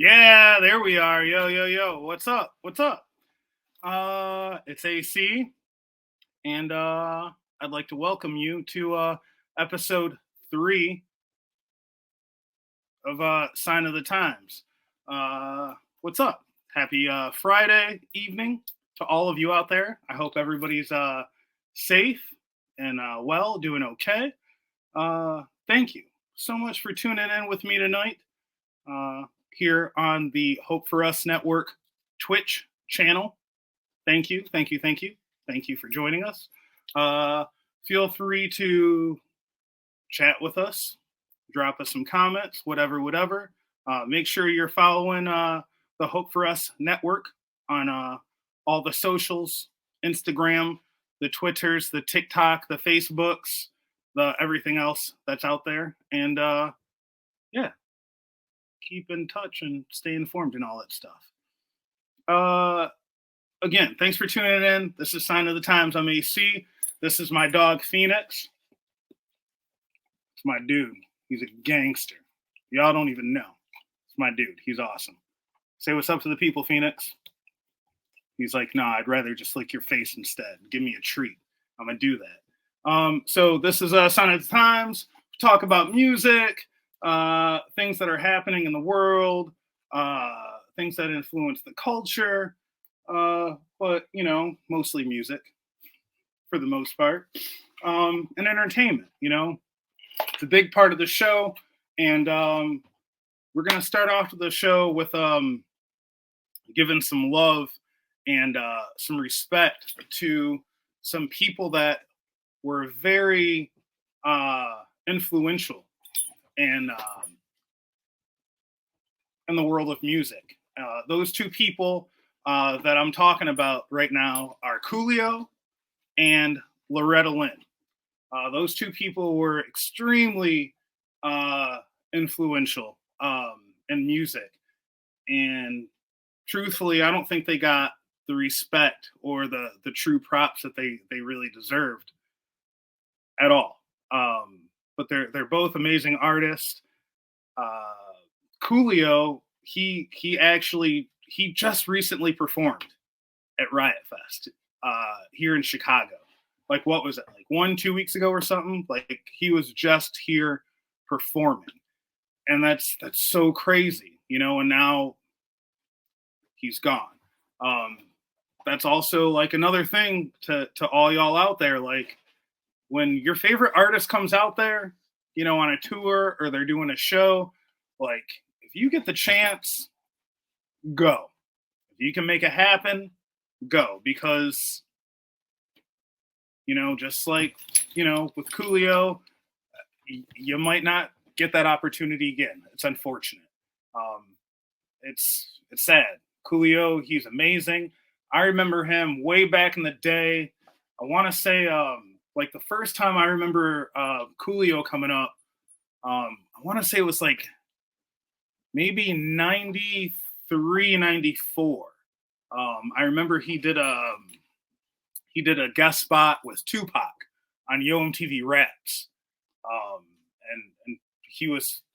Yeah, there we are. Yo, yo, yo. What's up? What's up? It's AC, and I'd like to welcome you to episode 3 of Sign of the Times. What's up? Happy Friday evening to all of you out there. I hope everybody's safe and well, doing okay. Thank you so much for tuning in with me tonight. Uh, Here on the Hope for Us Network Twitch channel. Thank you, thank you, thank you. Thank you for joining us. Feel free to chat with us, drop us some comments, whatever. Make sure you're following the Hope for Us Network on all the socials, Instagram, the Twitters, the TikTok, the Facebooks, the everything else that's out there. And yeah, keep in touch and stay informed and all that stuff. Again, thanks for tuning in. This is Sign of the Times. I'm AC. This is my dog Phoenix. It's my dude. He's a gangster. Y'all don't even know. It's my dude. He's awesome. Say what's up to the people, Phoenix. He's like, nah, I'd rather just lick your face instead. Give me a treat. I'm gonna do that. So this is Sign of the Times. We talk about music, things that are happening in the world, things that influence the culture, but mostly music for the most part, and entertainment. It's a big part of the show, and we're gonna start off the show with giving some love and some respect to some people that were very influential and in the world of music. Those two people that I'm talking about right now are Coolio and Loretta Lynn. Those two people were extremely influential in music. And truthfully, I don't think they got the respect or the true props that they really deserved at all. But they're both amazing artists. Coolio, he just recently performed at Riot Fest here in Chicago. Like, what was it, like 1-2 weeks ago or something? Like, he was just here performing, and that's so crazy, and now he's gone. That's also like another thing to all y'all out there. Like, when your favorite artist comes out there, on a tour or they're doing a show, like, if you get the chance, go. If you can make it happen, go. Because, just like, with Coolio, you might not get that opportunity again. It's unfortunate. It's sad. Coolio, he's amazing. I remember him way back in the day. I want to say, like, the first time I remember Coolio coming up, I want to say it was like maybe 93, 94. I remember he did a guest spot with Tupac on Yo MTV Raps. And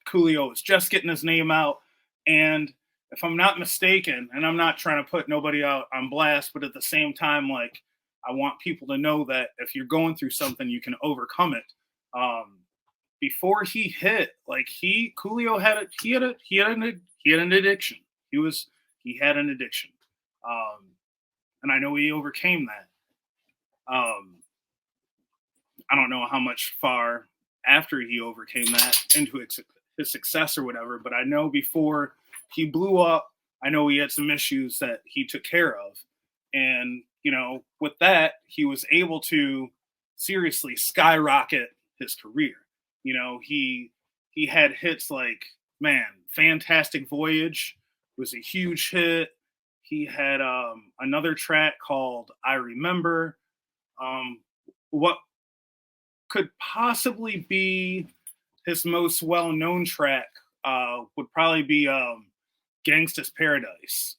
Coolio was just getting his name out. And if I'm not mistaken, and I'm not trying to put nobody out on blast, but at the same time, like, I want people to know that if you're going through something, you can overcome it. Before he hit, like, Coolio had an addiction. He had an addiction. And I know he overcame that. I don't know how much far after he overcame that into his success or whatever, but I know before he blew up, I know he had some issues that he took care of. And, with that, he was able to seriously skyrocket his career. He had hits like, man, Fantastic Voyage was a huge hit. He had another track called I Remember. What could possibly be his most well-known track would probably be Gangsta's Paradise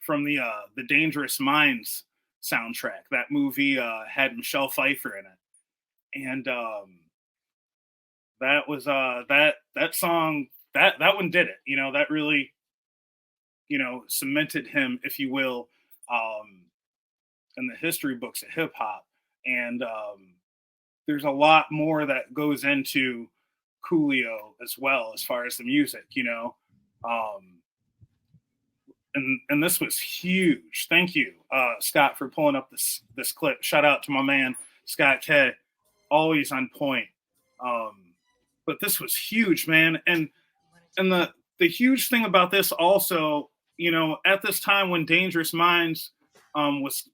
from the Dangerous Minds soundtrack. That movie had Michelle Pfeiffer in it. And that was that song that one did it. That really cemented him, if you will, in the history books of hip hop. And there's a lot more that goes into Coolio as well as far as the music. Um, and this was huge. Thank you, Scott, for pulling up this clip. Shout out to my man Scott K, always on point. But this was huge, man. And the huge thing about this also, at this time when Dangerous Minds was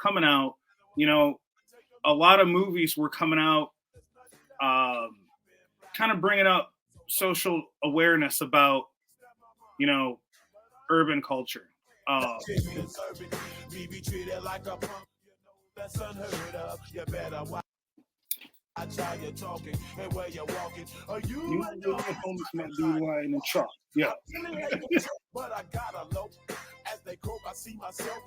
coming out, a lot of movies were coming out, kind of bringing up social awareness about, urban culture. You know the homies might be lying in the truck. Yeah. But I got a low. As they croak, I see myself.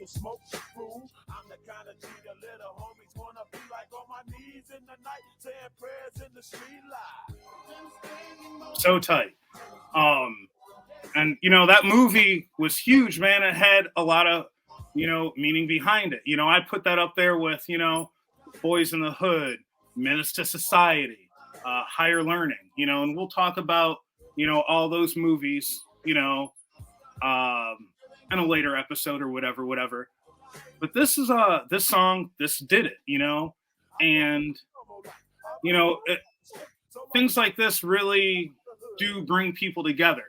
Smoke fool. I'm the kind of G the little homies wanna be like on my knees in the night, saying prayers in the street light. So tight. And that movie was huge, man. It had a lot of meaning behind it. I put that up there with Boys in the Hood, Menace to Society, Higher Learning, and we'll talk about all those movies in a later episode or whatever. But this is this song, this did it, and things like this really do bring people together.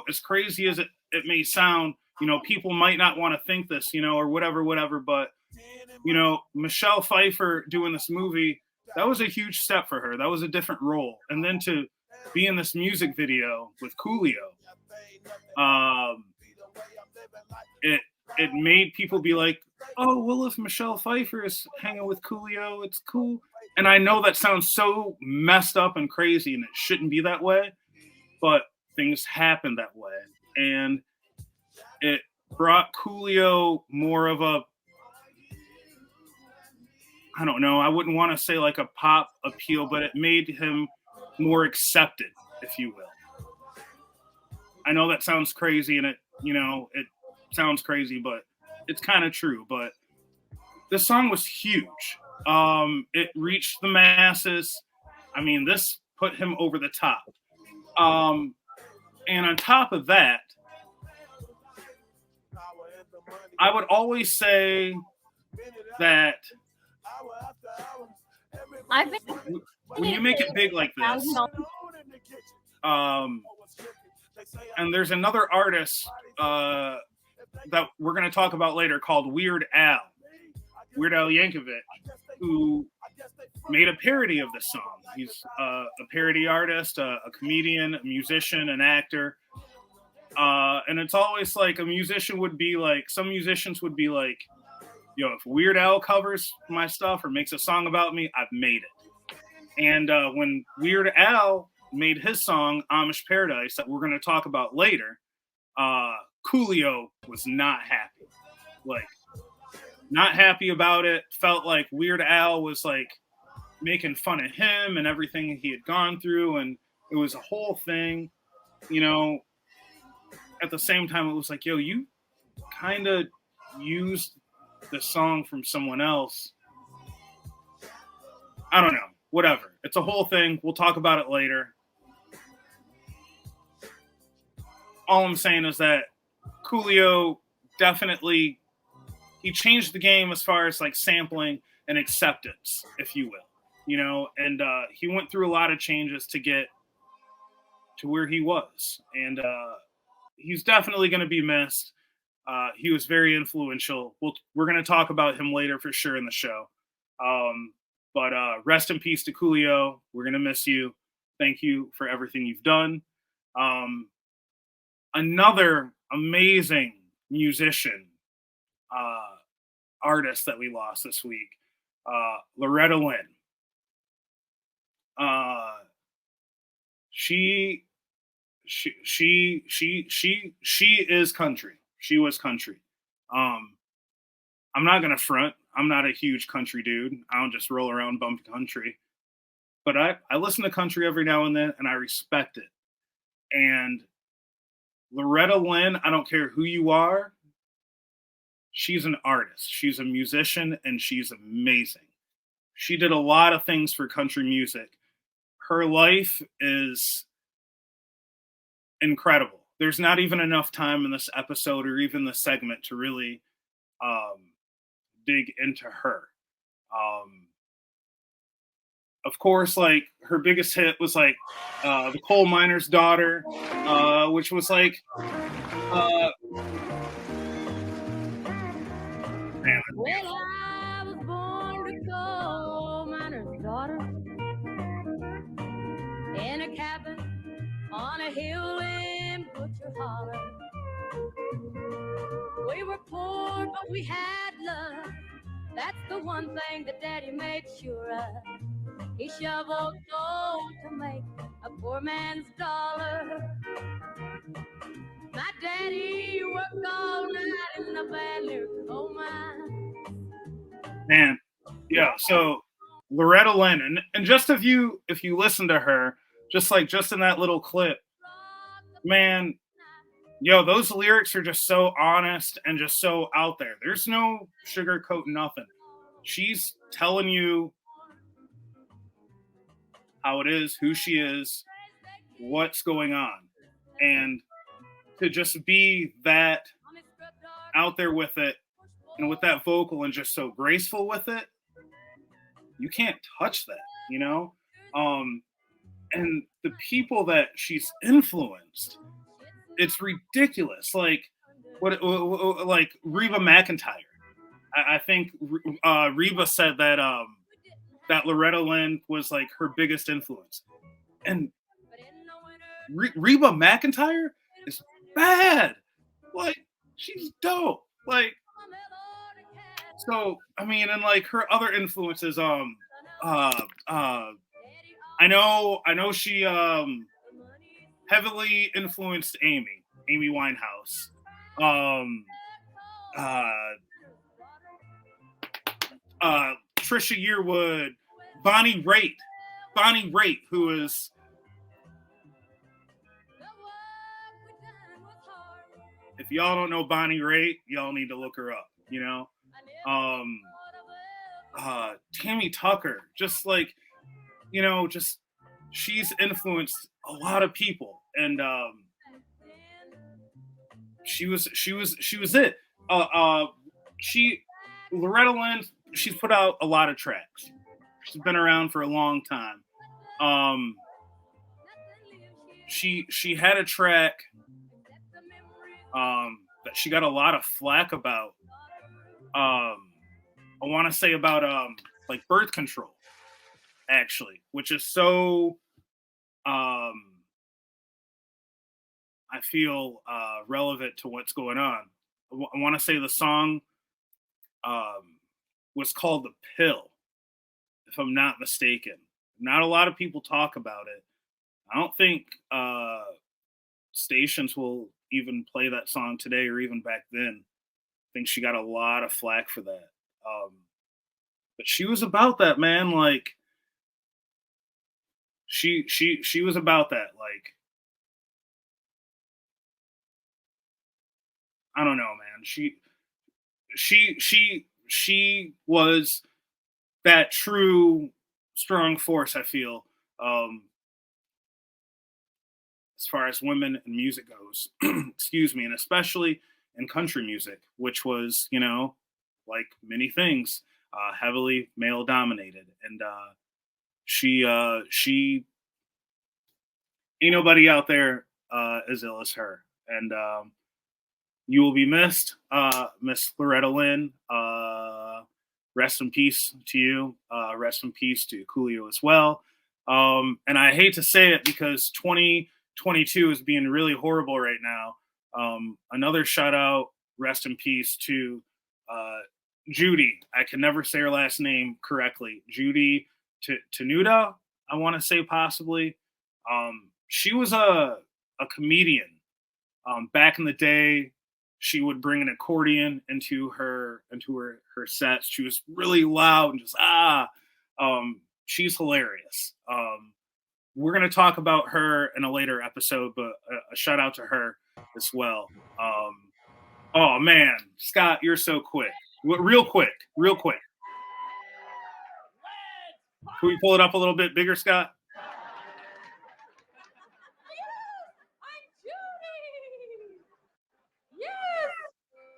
As crazy as it may sound, people might not want to think this, or whatever, but Michelle Pfeiffer doing this movie, that was a huge step for her. That was a different role. And then to be in this music video with Coolio, it made people be like, oh, well, if Michelle Pfeiffer is hanging with Coolio, it's cool. And I know that sounds so messed up and crazy, and it shouldn't be that way, but things happen that way. And it brought Coolio more of a, I don't know, I wouldn't want to say like a pop appeal, but it made him more accepted, if you will. I know that sounds crazy, and it sounds crazy, but it's kind of true. But this song was huge. It reached the masses. I mean, this put him over the top. And on top of that, I would always say that when you make it big like this, and there's another artist that we're going to talk about later called Weird Al Yankovic, who made a parody of this song. He's a parody artist, a comedian, a musician, an actor. And it's always like some musicians would be like, if Weird Al covers my stuff or makes a song about me, I've made it. And when Weird Al made his song Amish Paradise that we're going to talk about later, Coolio was not happy. Like, not happy about it. Felt like Weird Al was like making fun of him and everything he had gone through, and it was a whole thing. At the same time, it was like, yo, you kind of used the song from someone else. I don't know. Whatever. It's a whole thing. We'll talk about it later. All I'm saying is that Coolio definitely, he changed the game as far as like sampling and acceptance, if you will, and he went through a lot of changes to get to where he was. And he's definitely going to be missed. He was very influential. We're going to talk about him later for sure in the show. But rest in peace to Coolio. We're going to miss you. Thank you for everything you've done. Another amazing musician, artist that we lost this week, Loretta Lynn. She is country. She was country. I'm not gonna front. I'm not a huge country dude. I don't just roll around bumping country. But I listen to country every now and then, and I respect it. And Loretta Lynn, I don't care who you are, she's an artist. She's a musician and she's amazing. She did a lot of things for country music. Her life is incredible. There's not even enough time in this episode or even the segment to really um, dig into her. Um, of course, like her biggest hit was like the coal miner's daughter, which was like, uh, man, Well, I was born a coal miner's daughter in a cabin on a hill in Butcher Holler. We were poor, but we had love. That's the one thing that Daddy made sure of. He shoveled coal to make a poor man's dollar. My daddy worked all night in the bad near coal mine. man, yeah. So Loretta Lynn, and just if you listen to her, just in that little clip, man, yo, those lyrics are just so honest and just so out there. There's no sugarcoat nothing. She's telling you how it is, who she is, what's going on. And to just be that out there with it and with that vocal and just so graceful with it, you can't touch that, you know? And the people that she's influenced, it's ridiculous. Like like Reba McEntire. I think Reba said that that Loretta Lynn was like her biggest influence, and Reba McEntire is bad. Like she's dope. Like so, I mean, and like her other influences, uh, uh, I know she heavily influenced Amy Winehouse, um, uh, Trisha Yearwood, Bonnie Raitt, who is if y'all don't know Bonnie Raitt, y'all need to look her up. You know, um, Tammy Tucker, just like just she's influenced a lot of people, and she was it. Uh, uh, she Loretta Lynn, she's put out a lot of tracks. She's been around for a long time. Um, she had a track that she got a lot of flack about. I want to say about like birth control, actually, which is so I feel relevant to what's going on. I want to say the song was called "The Pill," if I'm not mistaken. Not a lot of people talk about it. I don't think stations will even play that song today or even back then. I think she got a lot of flack for that. But she was about that, man. Like she was about that. Like I don't know, man. She was that true strong force. I feel as far as women and music goes. Excuse me, and especially in country music, which was like many things, heavily male dominated, and she ain't nobody out there as ill as her, and you will be missed, Miss Loretta Lynn. Rest in peace to you. Rest in peace to Coolio as well. And I hate to say it because 2022 is being really horrible right now. Another shout out, rest in peace to Judy. I can never say her last name correctly. Judy Tenuta, I want to say possibly. She was a comedian. Back in the day, she would bring an accordion into her sets. She was really loud and just she's hilarious. we're going to talk about her in a later episode, but a shout out to her as well. Oh man, Scott, you're so quick. Real quick. Can we pull it up a little bit bigger, Scott? I'm Judy. Yes,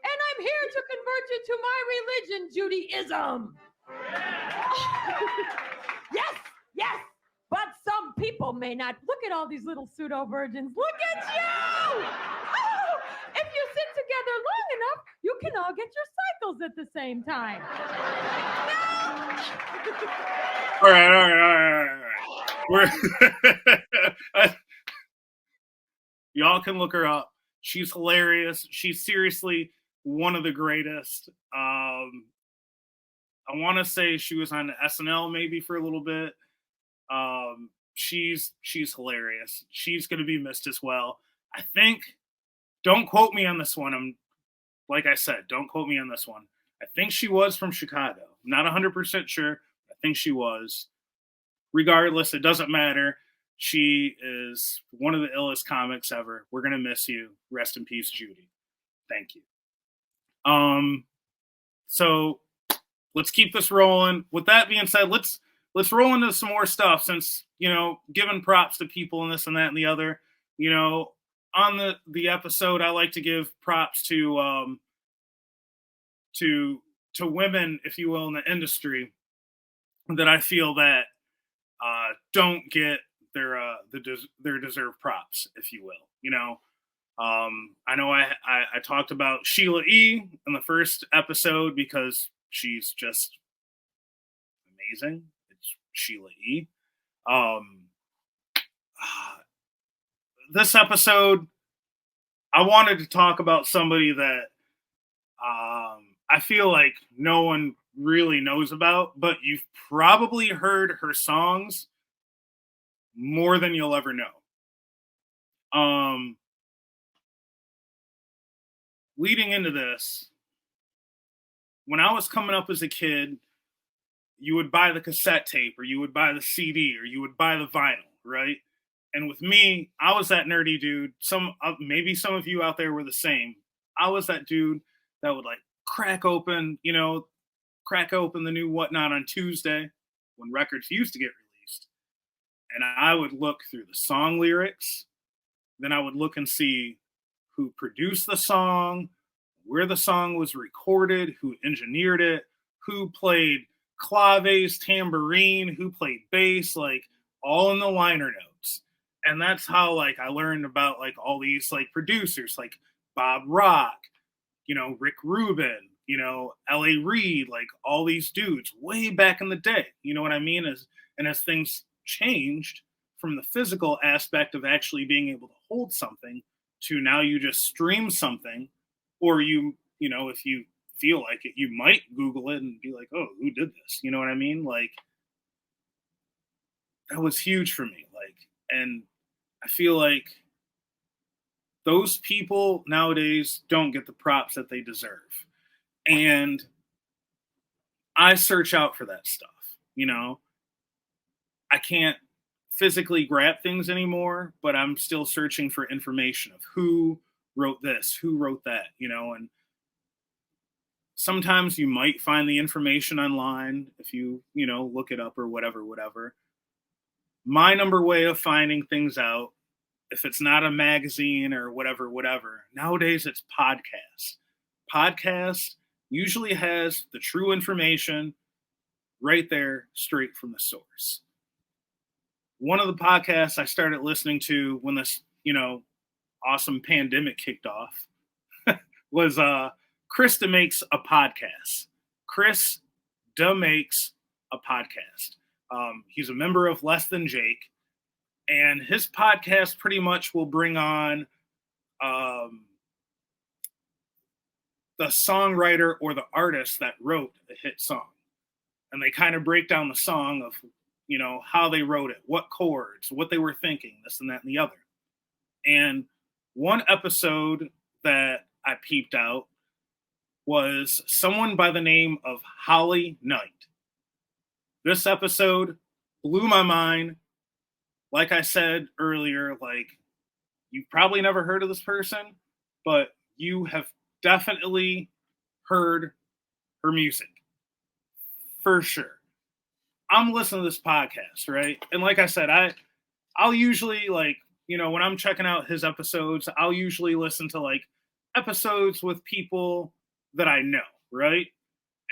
and I'm here to convert you to my religion, Judaism. Yes, but some people may not. Look at all these little pseudo virgins. Look at you! Oh, if you sit together long enough, you can all get your cycles at the same time. All right. Y'all can look her up. She's hilarious. She's seriously one of the greatest. I want to say she was on SNL maybe for a little bit. She's hilarious. She's going to be missed as well. I think. Don't quote me on this one. Like I said, don't quote me on this one. I think she was from Chicago. Not 100% sure. I think she was. Regardless, it doesn't matter. She is one of the illest comics ever. We're gonna miss you. Rest in peace, Judy. Thank you. So let's keep this rolling. With that being said, let's roll into some more stuff since, giving props to people and this and that and the other. On the episode, I like to give props to women, if you will, in the industry that I feel that don't get their deserved props, if you will. I know I talked about Sheila E. in the first episode because she's just amazing. It's Sheila E. This episode, I wanted to talk about somebody that I feel like no one really knows about, but you've probably heard her songs more than you'll ever know. Leading into this, when I was coming up as a kid, you would buy the cassette tape or you would buy the CD or you would buy the vinyl, right? And with me, I was that nerdy dude. Maybe some of you out there were the same. I was that dude that would like crack open the new Whatnot on Tuesday when records used to get released. And I would look through the song lyrics. Then I would look and see who produced the song, where the song was recorded, who engineered it, who played claves, tambourine, who played bass, like all in the liner notes. And that's how like I learned about like all these like producers like Bob Rock, Rick Rubin, L.A. Reid, like all these dudes way back in the day. You know what I mean? As things changed from the physical aspect of actually being able to hold something to now you just stream something, or if you feel like it, you might Google it and be like, oh, who did this? You know what I mean? Like, that was huge for me. Like, and I feel like those people nowadays don't get the props that they deserve. And I search out for that stuff. I can't physically grab things anymore, but I'm still searching for information of who wrote this, who wrote that, and sometimes you might find the information online if you, look it up or whatever. My number way of finding things out, if it's not a magazine or whatever, nowadays it's podcasts. Podcast usually has the true information right there, straight from the source. One of the podcasts I started listening to when this, awesome pandemic kicked off was Chris DeMakes a Podcast. Chris DeMakes a Podcast. He's a member of Less Than Jake, and his podcast pretty much will bring on the songwriter or the artist that wrote a hit song. And they kind of break down the song of, how they wrote it, what chords, what they were thinking, this and that and the other. And one episode that I peeped out was someone by the name of Holly Knight. This episode blew my mind like I said earlier, like you've probably never heard of this person, but you have definitely heard her music for sure. I'm listening to this podcast, right? And like I said, I'll usually like, when I'm checking out his episodes, I'll usually listen to like episodes with people that I know, right?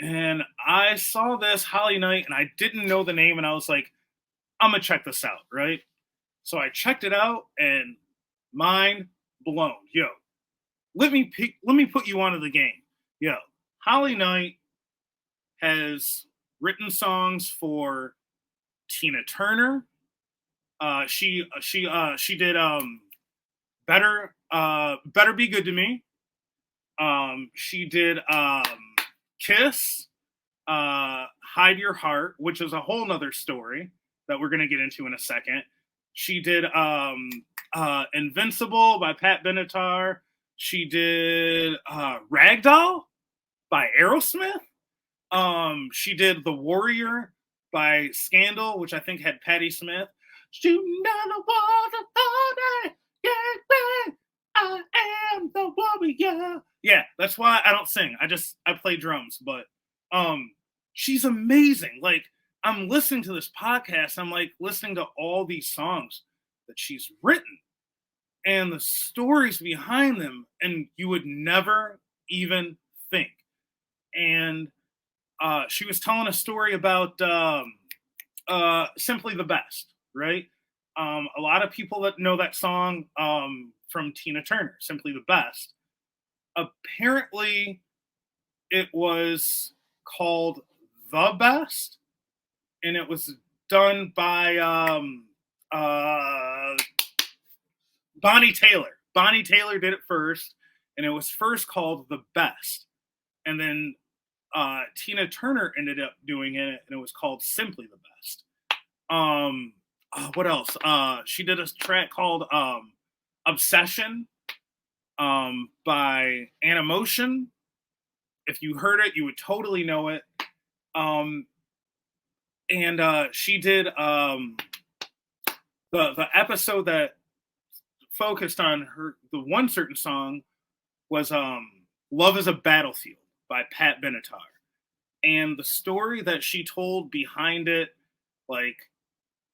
And I saw this Holly Knight and I didn't know the name and I was like, I'm gonna check this out, right? So I checked it out and mind blown. Yo, let me put you onto the game. Yo, Holly Knight has written songs for Tina Turner. She did Better Be Good to Me. She did Kiss, Hide Your Heart, which is a whole nother story that we're gonna get into in a second. She did Invincible by Pat Benatar. She did Ragdoll by Aerosmith. She did The Warrior by Scandal, which I think had Patti Smith. Shooting down the walls of thunder, yeah, I am the warrior. Yeah, that's why I don't sing. I play drums, but she's amazing. Like I'm listening to this podcast, I'm like listening to all these songs that she's written and the stories behind them, and you would never even think. And she was telling a story about Simply the Best, right? A lot of people that know that song from Tina Turner, Simply the Best. Apparently, it was called The Best, and it was done by Bonnie Taylor. Bonnie Taylor did it first, and it was first called The Best. And then Tina Turner ended up doing it, and it was called Simply the Best. What else? She did a track called Obsession by Animotion. If you heard it, you would totally know it. And she did the episode that focused on the one certain song was Love is a Battlefield by Pat Benatar. And the story that she told behind it, like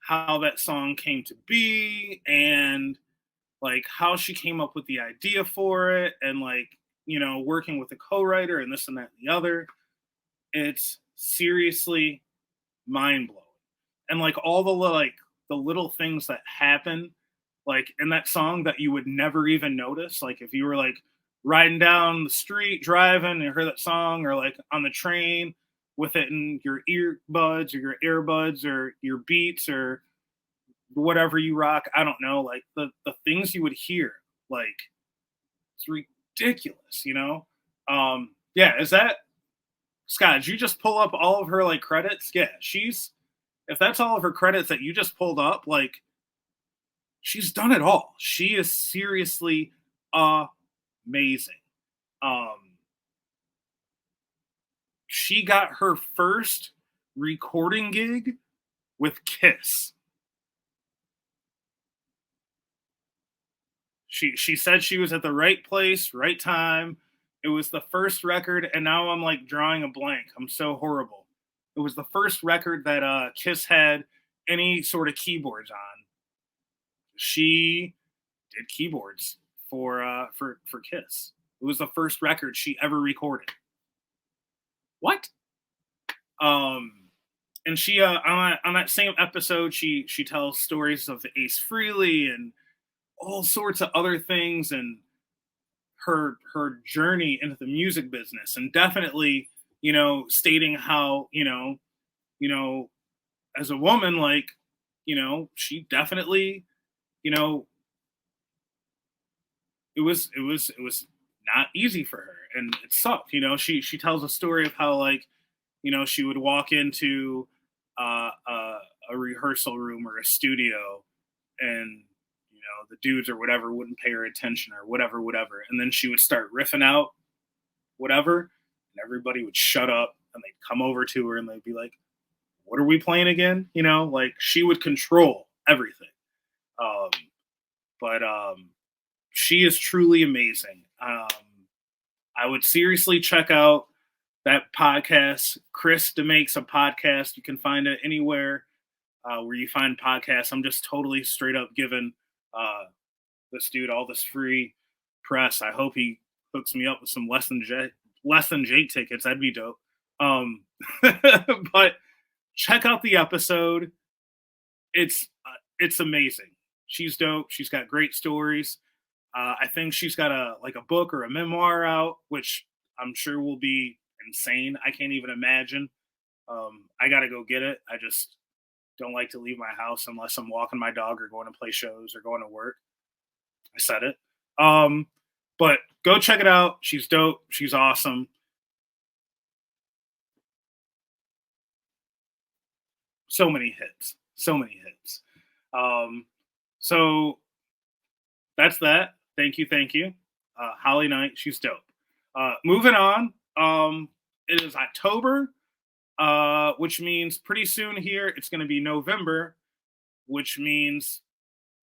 how that song came to be and like how she came up with the idea for it and like, working with a co-writer and this and that and the other, it's seriously mind-blowing. And like all the little things that happen like in that song that you would never even notice, like if you were like riding down the street driving and heard that song, or like on the train with it in your earbuds or your earbuds or your Beats or whatever you rock, I don't know, like the things you would hear, like it's ridiculous, yeah. Is that Scott, did you just pull up all of her like credits? Yeah, if that's all of her credits that you just pulled up, like she's done it all. She is seriously amazing. She got her first recording gig with Kiss. She said she was at the right place, right time. It was the first record, and now I'm like drawing a blank. I'm so horrible. It was the first record that Kiss had any sort of keyboards on. She did keyboards for Kiss. It was the first record she ever recorded. What? And she on that same episode, she tells stories of Ace Frehley and all sorts of other things and her journey into the music business, and definitely, stating how, as a woman, like, she definitely, it was not easy for her and it sucked. She tells a story of how, like, she would walk into a rehearsal room or a studio and the dudes or whatever wouldn't pay her attention or whatever, and then she would start riffing out whatever, and everybody would shut up and they'd come over to her and they'd be like, what are we playing again? Like she would control everything. Um, but she is truly amazing. I would seriously check out that podcast. Chris DeMakes a podcast. You can find it anywhere where you find podcasts. I'm just totally straight up giving this dude all this free press. I hope he hooks me up with some less than Jake tickets. That'd be dope. But check out the episode. It's amazing. She's dope. She's got great stories. I think she's got a book or a memoir out, which I'm sure will be insane. I can't even imagine. I got to go get it. I just don't like to leave my house unless I'm walking my dog or going to play shows or going to work. I said it. But go check it out. She's dope. She's awesome. So many hits. So that's that. Thank you. Holly Knight, she's dope. Moving on. It is October, which means pretty soon here it's going to be November, which means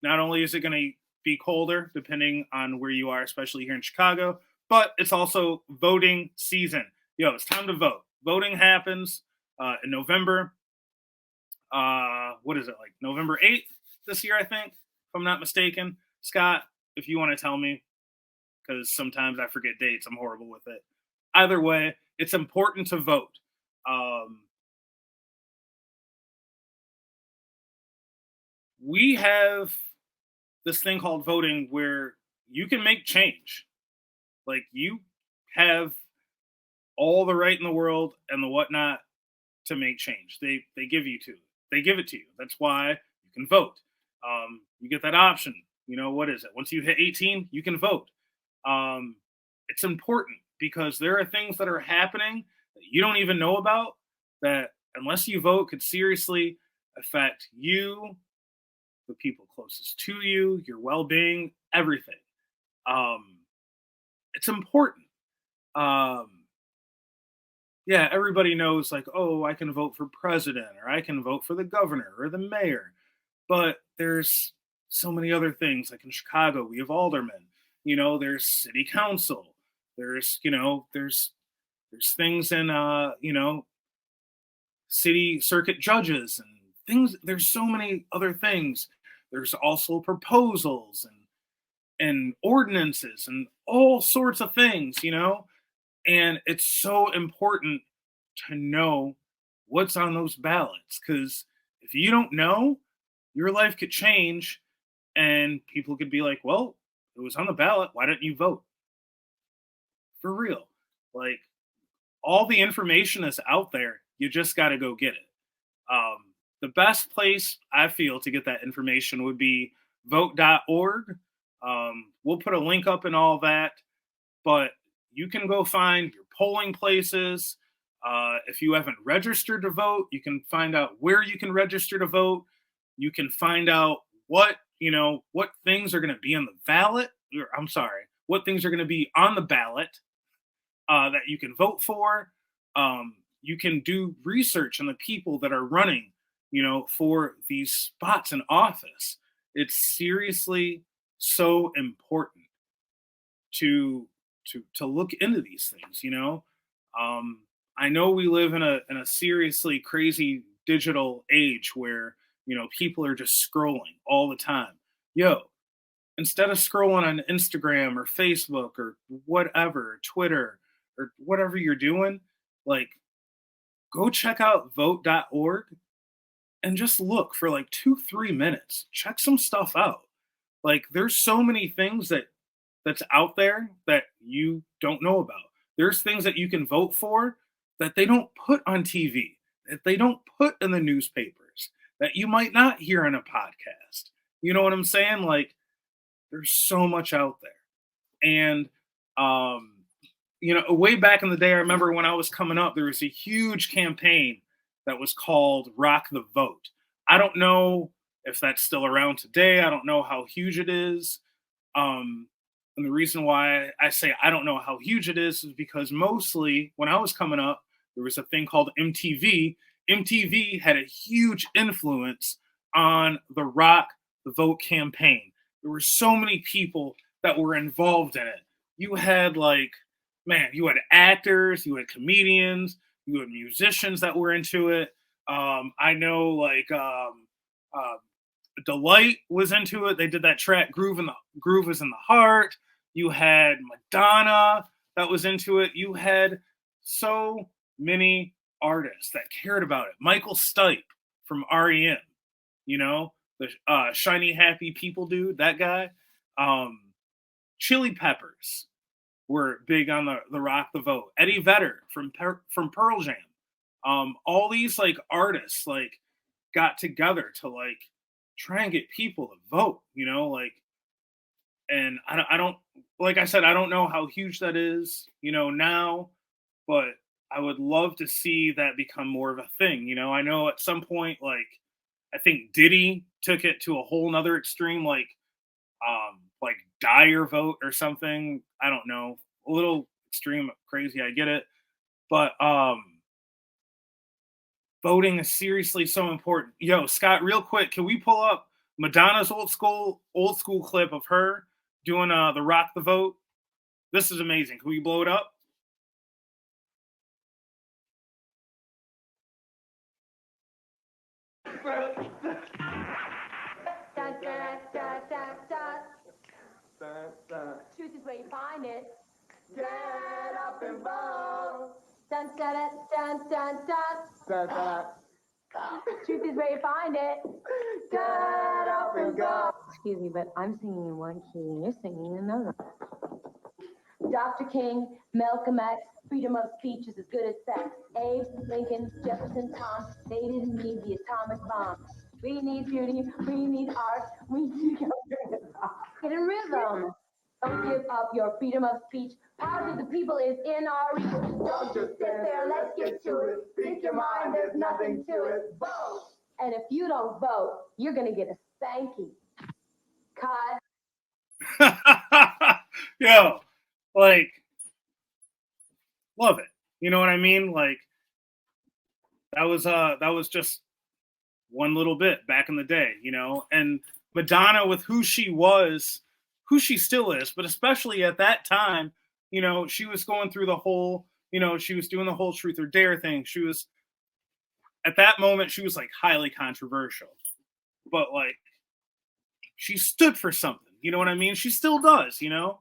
not only is it going to be colder, depending on where you are, especially here in Chicago, but it's also voting season. Yo, it's time to vote. Voting happens in November. What is it, like November 8th this year, I think, if I'm not mistaken. Scott, if you want to tell me, because sometimes I forget dates. I'm horrible with it. Either way, it's important to vote. We have this thing called voting where you can make change. Like, you have all the right in the world and the whatnot to make change. They give it to you. That's why you can vote. You get that option. You know, what is it? Once you hit 18, you can vote. It's important because there are things that are happening that you don't even know about that, unless you vote, could seriously affect you, the people closest to you, your well-being, everything. It's important. Yeah, everybody knows, like, oh, I can vote for president, or I can vote for the governor or the mayor. But there's so many other things. Like in Chicago, we have aldermen. You know, there's city council. There's things in city circuit judges and things. There's so many other things. There's also proposals and ordinances and all sorts of things, and it's so important to know what's on those ballots, because if you don't know, your life could change and people could be like, well, it was on the ballot. Why didn't you vote? For real. Like, all the information is out there. You just got to go get it. The best place I feel to get that information would be vote.org. We'll put a link up and all that, but you can go find your polling places. If you haven't registered to vote, you can find out where you can register to vote. You can find out what things are going to be on the ballot. What things are going to be on the ballot that you can vote for. You can do research on the people that are running, for these spots in office. It's seriously so important to look into these things. I know we live in a seriously crazy digital age where people are just scrolling all the time. Yo, instead of scrolling on Instagram or Facebook or whatever, Twitter or whatever you're doing, like, go check out vote.org and just look for like 2-3 minutes. Check some stuff out. Like, there's so many things that's out there that you don't know about. There's things that you can vote for that they don't put on TV, that they don't put in the newspapers, that you might not hear on a podcast. You know what I'm saying? Like, there's so much out there. And, way back in the day, I remember when I was coming up, there was a huge campaign that was called Rock the Vote. I don't know if that's still around today. I don't know how huge it is. And the reason why I say I don't know how huge it is because mostly when I was coming up, there was a thing called MTV. MTV had a huge influence on the Rock the vote campaign. There were so many people that were involved in it. You had like, man, you had actors, you had comedians, you had musicians that were into it. I know like Delight was into it. They did that track Groove is in the Heart. You had Madonna that was into it. You had so many artists that cared about it. Michael Stipe from REM, you know, the Shiny Happy People dude, that guy. Chili Peppers were big on the Rock the Vote. Eddie Vedder from Pearl Jam. All these like artists like got together to like try and get people to vote, you know, like, and I don't, like I said, I don't know how huge that is, you know, now, but I would love to see that become more of a thing. You know, I know at some point, like, I think Diddy took it to a whole nother extreme, like die your vote or something. I don't know, a little extreme, crazy. I get it, but voting is seriously so important. Yo, Scott, real quick, can we pull up Madonna's old school clip of her doing the Rock the Vote? This is amazing. Can we blow it up? Truth is where you find it. Get up and vote. Dun, dun, dun, dun, dun, dun. Truth is where you find it. Get up and go. Excuse me, but I'm singing in one key and you're singing in another. Dr. King, Malcolm X, freedom of speech is as good as sex. Abe, Lincoln, Jefferson, Tom, they didn't need the atomic bomb. We need beauty, we need art, we need get in rhythm. Don't give up your freedom of speech. Power to the people is in our reach. Don't just sit there, let's get to it. Speak your mind, there's nothing to it. Vote! And if you don't vote, you're gonna get a spanky. Cut. Yo, like, love it. You know what I mean? Like, that was just one little bit back in the day, you know. And Madonna, with who she was, who she still is, but especially at that time, you know, she was going through the whole, you know, she was doing the whole truth or dare thing. She was, at that moment, she was like highly controversial, but like, she stood for something. You know what I mean? She still does, you know,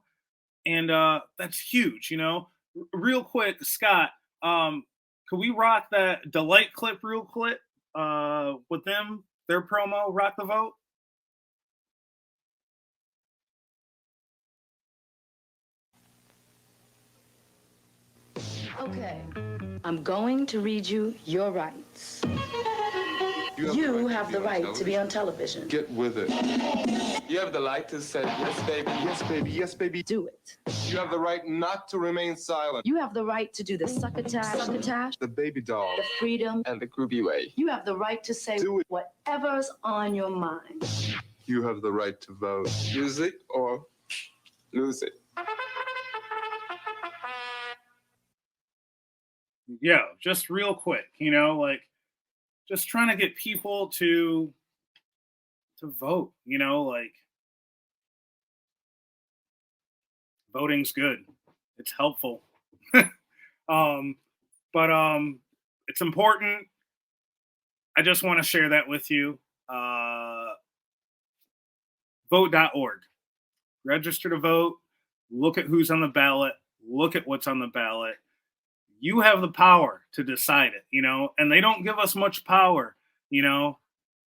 and that's huge. You know, real quick, Scott, could we rock that Delight clip real quick with them, their promo, Rock the Vote? Okay, I'm going to read you your rights. You have the right to be on television. Get with it. You have the right to say, yes, baby. Yes, baby. Yes, baby. Do it. You have the right not to remain silent. You have the right to do the succotash, The baby doll. the freedom, And the groovy way. you have the right to say Do it. whatever's on your mind. You have the right to vote. Use it or lose it. Yeah, just real quick, you know, like, just trying to get people to vote, you know, like, voting's good. It's helpful. But it's important. I just want to share that with you. Vote.org. Register to vote. Look at who's on the ballot. Look at what's on the ballot. You have the power to decide it, you know, and they don't give us much power, you know,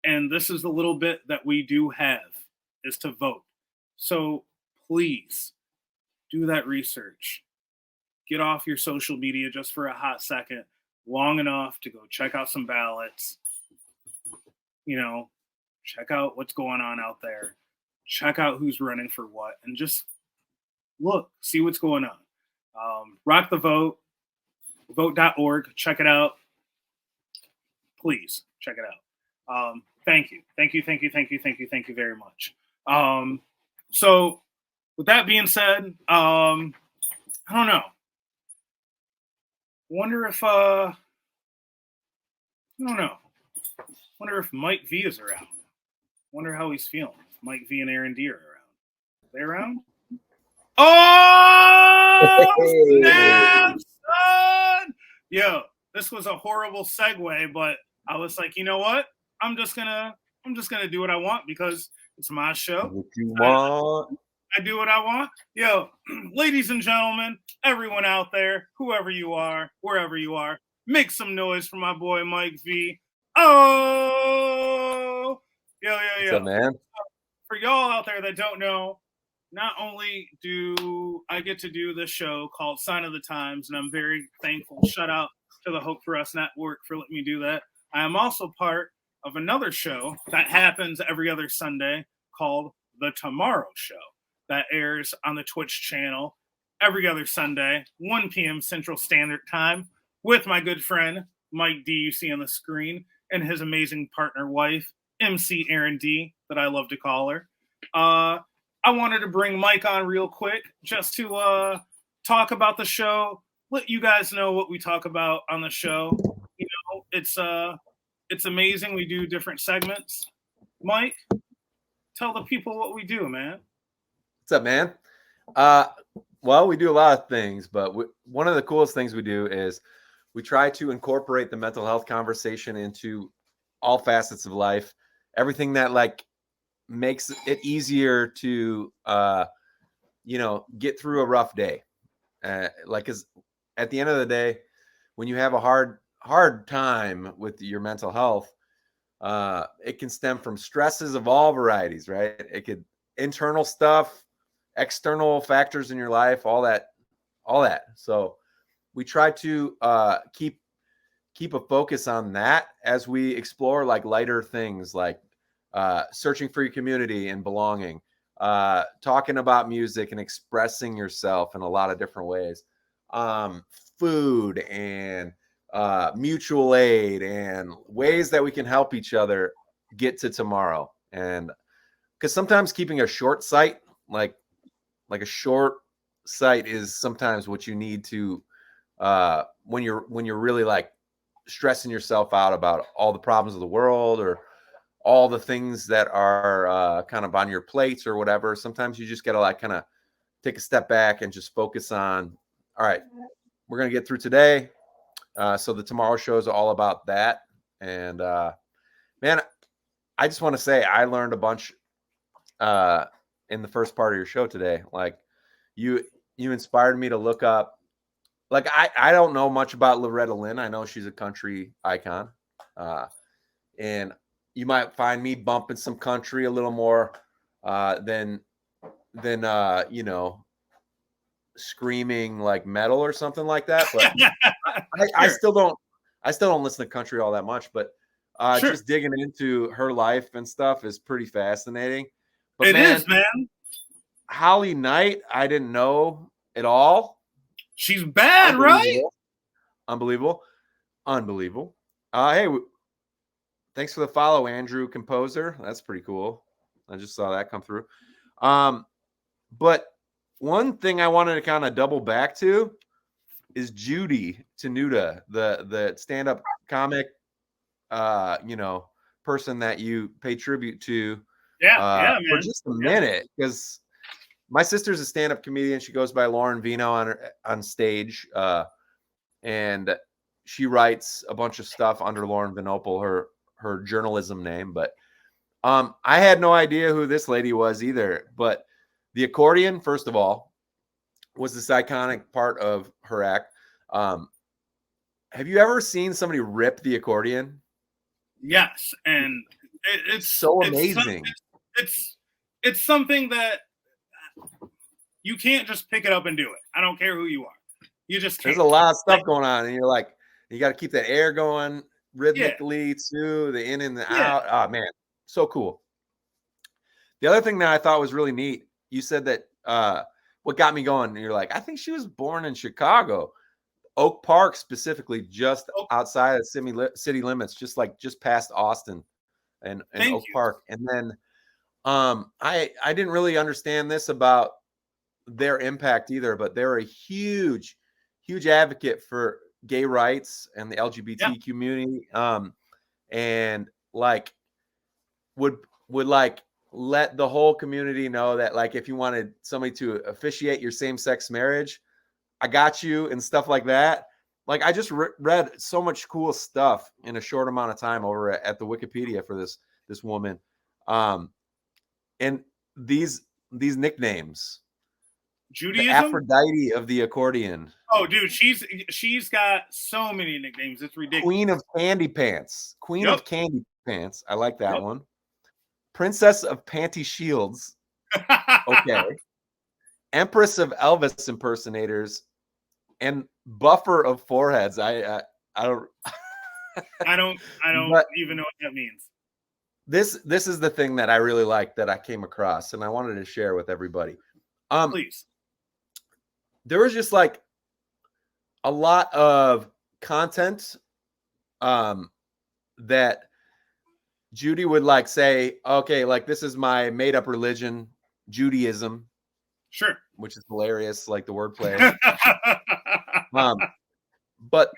and this is the little bit that we do have is to vote. So please do that research. Get off your social media just for a hot second, long enough to go check out some ballots, you know, check out what's going on out there, check out who's running for what, and just look, see what's going on. Rock the vote. Vote.org. Check it out. Please check it out. Thank you. Thank you. Thank you. Thank you. Thank you. Thank you very much. So with that being said, I don't know. Wonder if I don't know. Wonder if Mike V is around. Wonder how he's feeling. Mike V and Aaron D are around. They around? Oh, snap, son! Yo, this was a horrible segue, but I was like, you know what? I'm just gonna do what I want because it's my show. What you want? I do what I want. Yo, ladies and gentlemen, everyone out there, whoever you are, wherever you are, make some noise for my boy Mike V. Oh, yo. What's up, man? For y'all out there that don't know, not only do I get to do this show called Sign of the Times, and I'm very thankful. Shout out to the Hope for Us Network for letting me do that. I am also part of another show that happens every other Sunday called The Tomorrow Show that airs on the Twitch channel every other Sunday, 1 p.m. Central Standard Time, with my good friend Mike D, you see on the screen, and his amazing partner wife, MC Aaron D, that I love to call her. I wanted to bring Mike on real quick just to talk about the show, let you guys know what we talk about on the show. You know, it's amazing. We do different segments. Mike, tell the people what we do, man. What's up, man? Well, we do a lot of things, but one of the coolest things we do is we try to incorporate the mental health conversation into all facets of life. Everything that like makes it easier to, get through a rough day. Cause at the end of the day, when you have a hard time with your mental health, it can stem from stresses of all varieties, right? It could internal stuff, external factors in your life, all that. So we try to keep a focus on that as we explore like lighter things like searching for your community and belonging, talking about music and expressing yourself in a lot of different ways, food and mutual aid and ways that we can help each other get to tomorrow. And because sometimes keeping a short sight, like a short sight is sometimes what you need to when you're really like stressing yourself out about all the problems of the world or all the things that are kind of on your plates or whatever. Sometimes you just got to like kind of take a step back and just focus on, all right, we're going to get through today. So the Tomorrow Show is all about that. And man, I just want to say I learned a bunch in the first part of your show today. Like you inspired me to look up, like, I don't know much about Loretta Lynn. I know she's a country icon. And you might find me bumping some country a little more than screaming like metal or something like that. But I still don't listen to country all that much. But just digging into her life and stuff is pretty fascinating. But it is, man. Holly Knight, I didn't know at all. She's bad, right? Unbelievable. Hey, thanks for the follow, Andrew Composer. That's pretty cool. I just saw that come through. But one thing I wanted to kind of double back to is Judy Tenuta, the stand-up comic, person that you pay tribute to. Yeah, for man. just a minute, because my sister's a stand-up comedian. She goes by Lauren Vino on stage, and she writes a bunch of stuff under Lauren Vinopal, her journalism name. But I had no idea who this lady was either. But the accordion, first of all, was this iconic part of her act. Have you ever seen somebody rip the accordion? Yes, and it's so amazing. It's something that you can't just pick it up and do it. I don't care who you are. You just can't. There's a lot of stuff going on, and you're like, you got to keep that air going rhythmically too, the in and the out. Oh man, so cool. The other thing that I thought was really neat, you said that what got me going, you're like, I think she was born in Chicago, Oak Park specifically, just outside of city limits, just past Austin and Oak Park. And then I didn't really understand this about their impact either, but they're a huge advocate for gay rights and the LGBT community. And like would like let the whole community know that, like, if you wanted somebody to officiate your same-sex marriage, I got you, and stuff like that. Like, I just read so much cool stuff in a short amount of time over at the Wikipedia for this woman. And these nicknames, the Judaism. Aphrodite of the accordion. Oh, dude, she's got so many nicknames. It's ridiculous. Queen of Candy Pants. Queen Yep. of Candy Pants. I like that Yep. one. Princess of Panty Shields. Okay. Empress of Elvis impersonators. And Buffer of Foreheads. I don't I don't But- even know what that means. This is the thing that I really like that I came across, and I wanted to share with everybody. Please. There was just like a lot of content that Judy would like say, okay, like, this is my made up religion, Judaism, Sure. which is hilarious, like the wordplay. But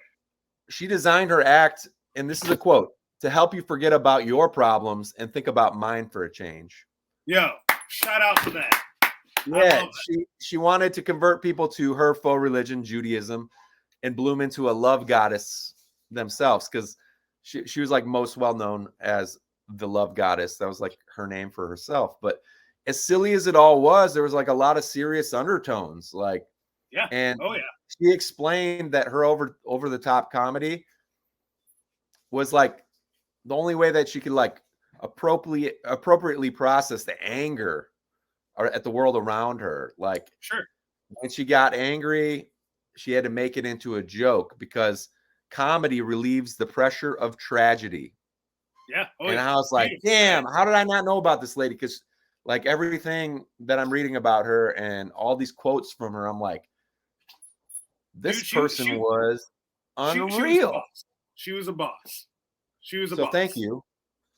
she designed her act, and this is a quote, to help you forget about your problems and think about mine for a change. Yo, shout out to that. Yeah, she wanted to convert people to her faux religion, Judaism, and bloom into a love goddess themselves, because she was like most well known as the love goddess. That was like her name for herself. But as silly as it all was, there was like a lot of serious undertones. Like, Yeah. and Oh yeah. she explained that her over the top comedy was like the only way that she could like appropriately process the anger at the world around her. Like, Sure. when she got angry, she had to make it into a joke, because comedy relieves the pressure of tragedy. Yeah. Oh, And yeah. I was like, Beautiful. damn, how did I not know about this lady? Because like everything that I'm reading about her and all these quotes from her, I'm like, this Dude, person was unreal. She was a boss. She was a So boss. thank you.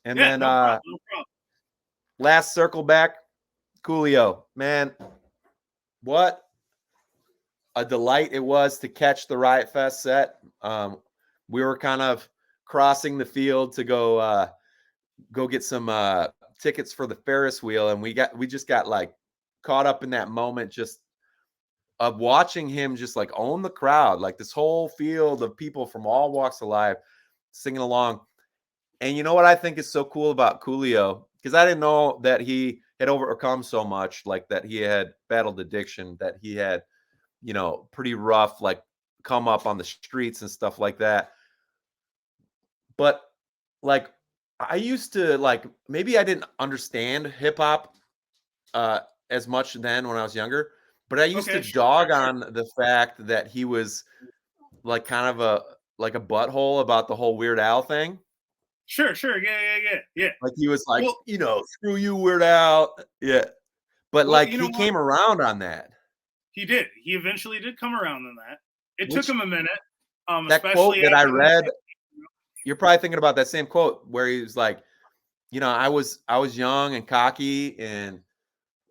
And Yeah, then no problem, no problem. last circle back, Coolio, man, what a delight it was to catch the Riot Fest set. We were kind of crossing the field to go get some tickets for the Ferris wheel, and we just got like caught up in that moment, just of watching him just like own the crowd, like this whole field of people from all walks of life singing along. And you know what I think is so cool about Coolio? Because I didn't know that he had overcome so much, like that he had battled addiction, that he had, you know, pretty rough, like come up on the streets and stuff like that. But like, I used to like, maybe I didn't understand hip hop as much then when I was younger, but I used to dog on the fact that he was like kind of a butthole about the whole Weird Al thing. Sure. Yeah. Like he was like, you know, screw you, Weird Al. Yeah. But like he came around on that. He did. He eventually did come around on that. It took him a minute. That quote that I read, you're probably thinking about that same quote where he was like, you know, I was young and cocky, and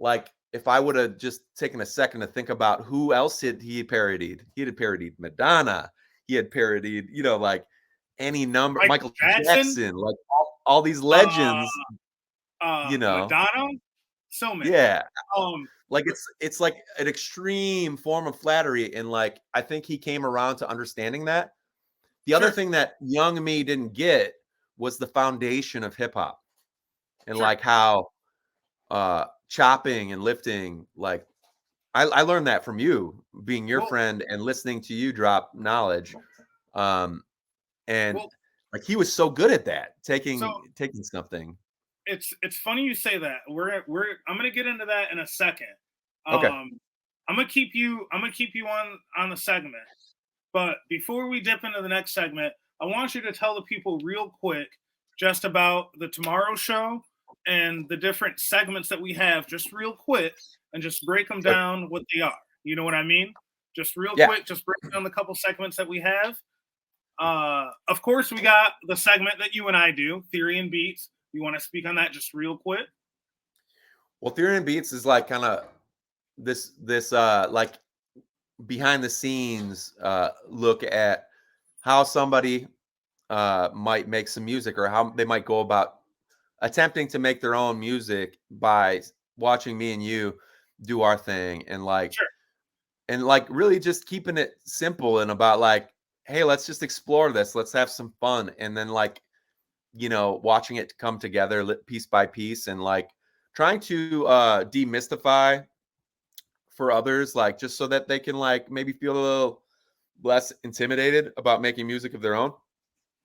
like if I would have just taken a second to think about who else he parodied. He had parodied Madonna. He had parodied, you know, like any number, Michael Jackson, like all these legends, you know, Madonna, so many. Yeah. Like it's like an extreme form of flattery, and like I think he came around to understanding that. The other thing that young me didn't get was the foundation of hip hop, and like how chopping and lifting, like I learned that from you, being your friend and listening to you drop knowledge. And like he was so good at that, taking something. It's funny you say that. I'm gonna get into that in a second. Okay. I'm gonna keep you on the segment. But before we dip into the next segment, I want you to tell the people real quick just about the Tomorrow Show and the different segments that we have, just real quick, and just break them down what they are. You know what I mean? Just real quick, just break down the couple segments that we have. Of course, we got the segment that you and I do, Theory and Beats. You want to speak on that just real quick? Well, Theory and Beats is like kind of this like behind the scenes look at how somebody might make some music, or how they might go about attempting to make their own music by watching me and you do our thing, and Sure. really just keeping it simple and about like, hey, let's just explore this, let's have some fun, and then like, watching it come together piece by piece, and like trying to demystify for others, like just so that they can like maybe feel a little less intimidated about making music of their own.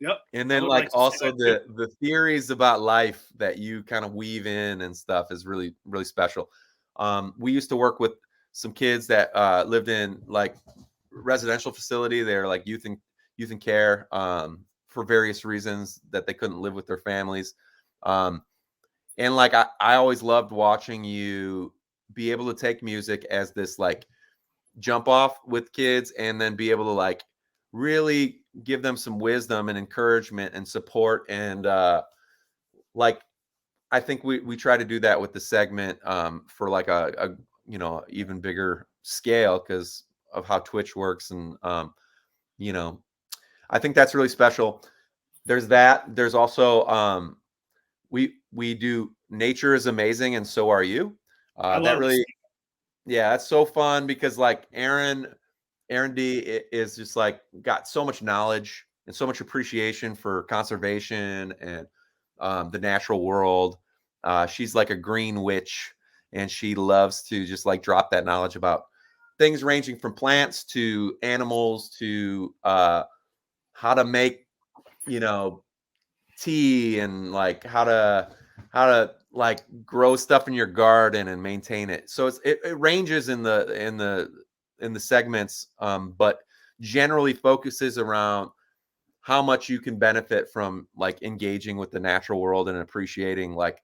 Yep. And I then would like like to say also that too. the theories about life that you kind of weave in and stuff is really, really special. We used to work with some kids that lived in like residential facility. They're like youth and care for various reasons that they couldn't live with their families. And like I always loved watching you be able to take music as this like jump off with kids, and then be able to like really give them some wisdom and encouragement and support. And like I think we try to do that with the segment for like a even bigger scale because of how Twitch works. And I think that's really special. There's that. There's also we do Nature is Amazing and So Are You. I That love really, yeah, that's so fun because like Aaron D is just like got so much knowledge and so much appreciation for conservation and the natural world. She's like a green witch, and she loves to just like drop that knowledge about things ranging from plants to animals to how to make, tea, and like how to like grow stuff in your garden and maintain it. So it ranges in the segments, but generally focuses around how much you can benefit from like engaging with the natural world and appreciating like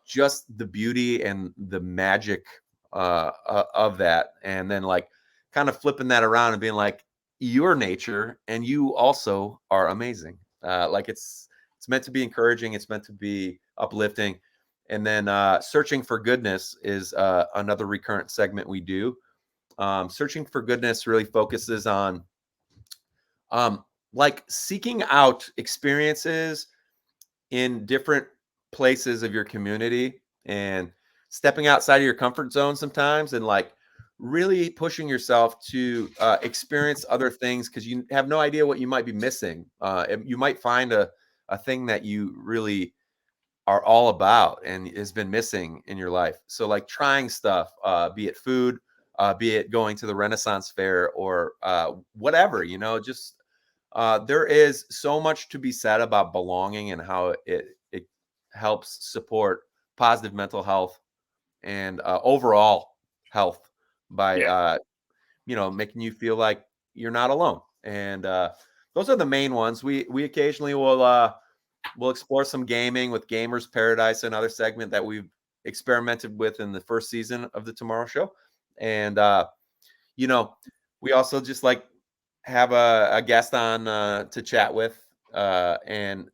just the beauty and the magic of that, and then like kind of flipping that around and being like, you're nature and you also are amazing. Like it's meant to be encouraging, it's meant to be uplifting. And then Searching for Goodness is another recurrent segment we do. Searching for Goodness really focuses on like seeking out experiences in different places of your community and stepping outside of your comfort zone sometimes, and like really pushing yourself to experience other things because you have no idea what you might be missing. You might find a thing that you really are all about and has been missing in your life. So like trying stuff, be it food, be it going to the Renaissance Fair, or whatever, just there is so much to be said about belonging and how it helps support positive mental health and overall health by Yeah. making you feel like you're not alone. And those are the main ones. We occasionally will we'll explore some gaming with Gamers Paradise, another segment that we've experimented with in the first season of the Tomorrow Show. And we also just like have a guest on to chat with, and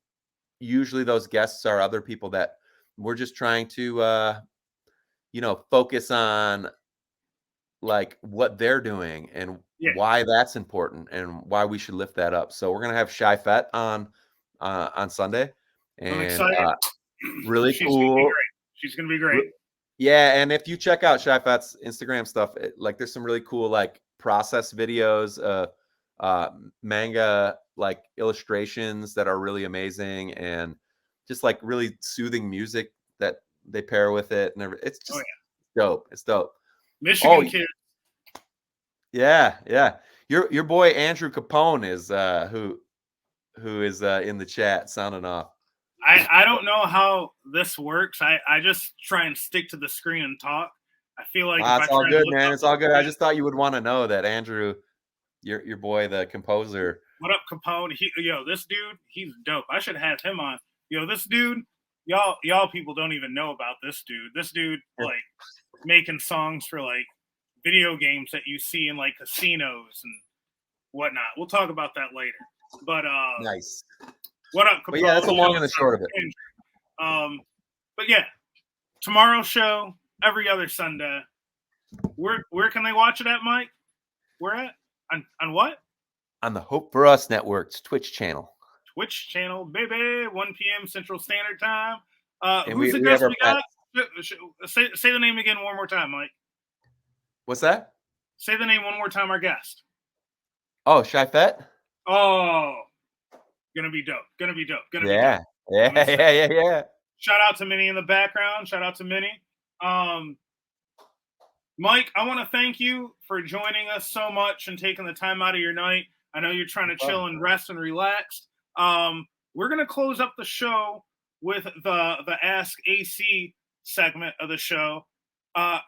usually those guests are other people that we're just trying to focus on like what they're doing and Yeah. why that's important and why we should lift that up. So we're gonna have Shy Fett on Sunday, I'm and excited. really She's gonna be cool. great. She's gonna be great. Yeah, and if you check out Shy Fett's Instagram stuff, like there's some really cool like process videos, manga like illustrations that are really amazing, and just like really soothing music that they pair with it, and it's Oh just yeah. dope. It's dope. Oh Michigan kid. yeah, yeah. Your boy Andrew Capone is who is in the chat sounding off. I don't know how this works. I just try and stick to the screen and talk. I feel like if I It's all try to good, look man. up, It's all good. I just thought you would want to know that Andrew, your boy, the composer. what up, Capone? This dude, he's dope. I should have him on. This dude, y'all people don't even know about this dude. This dude, like, making songs for like video games that you see in like casinos and whatnot. We'll talk about that later. But Nice. what up, Capone? But yeah, that's the long and the short of it. But yeah, tomorrow's show every other Sunday. Where can they watch it at, Mike? Where at? On what? On the Hope for Us Network's Twitch channel. Twitch channel, baby. 1 p.m. Central Standard Time. And Who's the we have guest our we pets. got? Say the name again one more time, Mike. What's that? Say the name one more time, our guest. Oh, Shy Fett? Oh, gonna be dope. Gonna be dope. Gonna be Yeah. dope. Yeah. Shout out to Minnie in the background. Shout out to Minnie. Mike, I want to thank you for joining us so much and taking the time out of your night. I know you're trying to chill and rest and relax. We're gonna close up the show with the Ask AC segment of the show.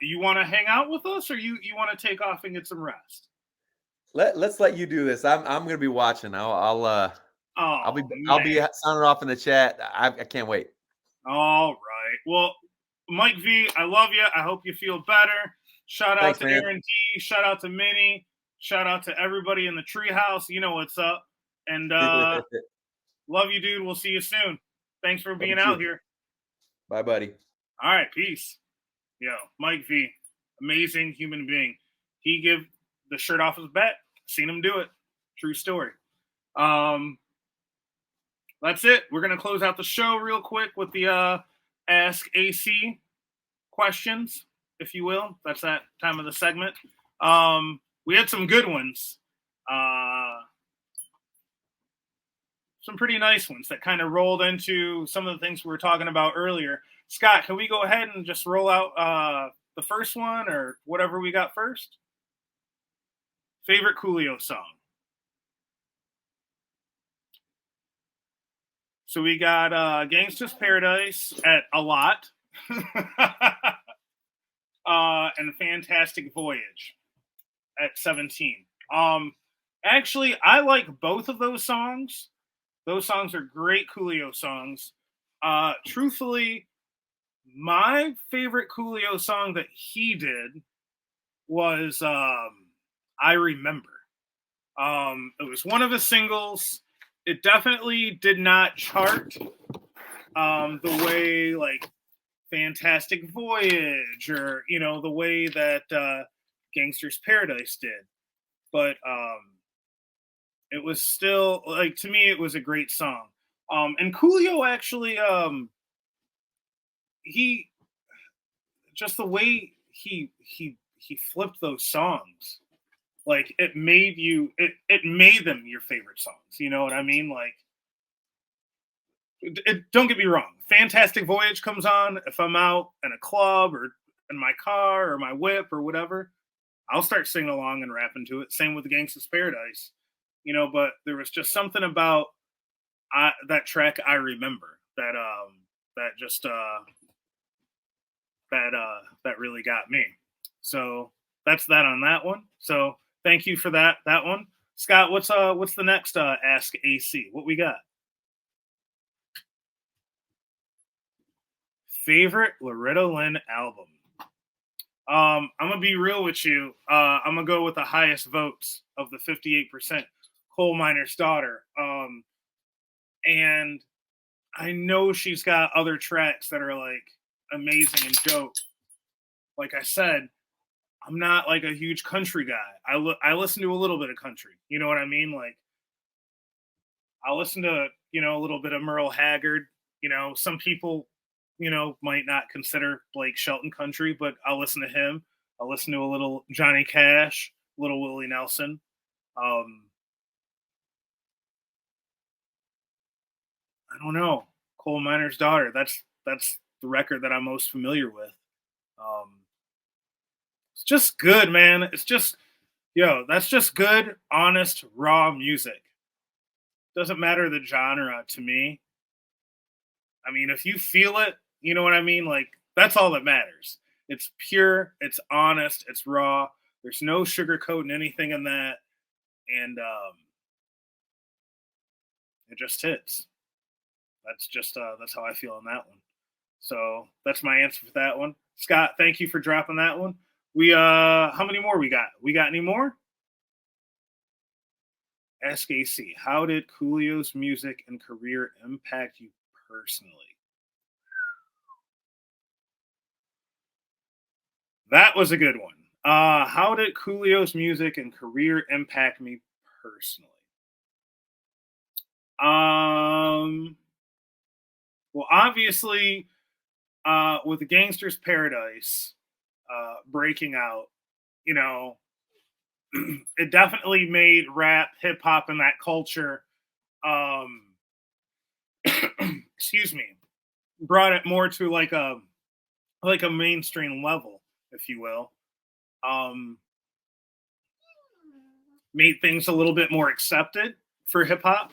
You want to hang out with us, or you want to take off and get some rest? Let's let you do this. I'm gonna be watching. I'll be sounding off in the chat. I can't wait. All right. Well, Mike V, I love you. I hope you feel better. Shout out to Aaron D. Shout out to Minnie. Shout out to everybody in the treehouse. You know what's up. And love you, dude. We'll see you soon. Thanks for being out here. Bye, buddy. All right. Peace. Yo, Mike V, amazing human being. He give the shirt off his back. Seen him do it. True story. That's it. We're going to close out the show real quick with the Ask AC questions, if you will. That's that time of the segment. We had some good ones. Some pretty nice ones that kind of rolled into some of the things we were talking about earlier. Scott, can we go ahead and just roll out the first one or whatever we got first? Favorite Coolio song? So we got Gangsta's Paradise at a lot. And Fantastic Voyage at 17. Actually, I like both of those songs. Those songs are great Coolio songs. Truthfully, my favorite Coolio song that he did was I Remember. It was one of his singles. It definitely did not chart the way like Fantastic Voyage or, you know, the way that Gangsta's Paradise did. But it was still, like, to me, it was a great song. And Coolio actually, he, just the way he flipped those songs, like it made them your favorite songs. You know what I mean? Like, don't get me wrong. Fantastic Voyage comes on. If I'm out in a club or in my car or my whip or whatever, I'll start singing along and rapping to it. Same with the Gangsta's Paradise, you know. But there was just something about that track I Remember that really got me. So that's that on that one. So thank you for that one. Scott, what's the next Ask AC? What we got? Favorite Loretta Lynn album? I'm gonna be real with you. I'm gonna go with the highest votes of the 58%, Coal Miner's Daughter. And I know she's got other tracks that are like amazing and dope. Like I said, I'm not like a huge country guy. I listen to a little bit of country. You know what I mean? Like I'll listen to, you know, a little bit of Merle Haggard. You know, some people, you know, might not consider Blake Shelton country, but I'll listen to him. I'll listen to a little Johnny Cash, a little Willie Nelson. I don't know. Coal Miner's Daughter. That's the record that I'm most familiar with. It's just good, man. It's just, that's just good, honest, raw music. Doesn't matter the genre to me. I mean, if you feel it, you know what I mean? Like, that's all that matters. It's pure, it's honest, it's raw. There's no sugarcoating anything in that. And it just hits. That's just, that's how I feel on that one. So that's my answer for that one. Scott, thank you for dropping that one. We, how many more we got? We got any more? Ask AC, how did Coolio's music and career impact you personally? That was a good one. How did Coolio's music and career impact me personally? Well, obviously, with Gangster's Paradise breaking out, you know, it definitely made rap, hip hop, and that culture, excuse me, brought it more to like a mainstream level, if you will. Made things a little bit more accepted for hip hop,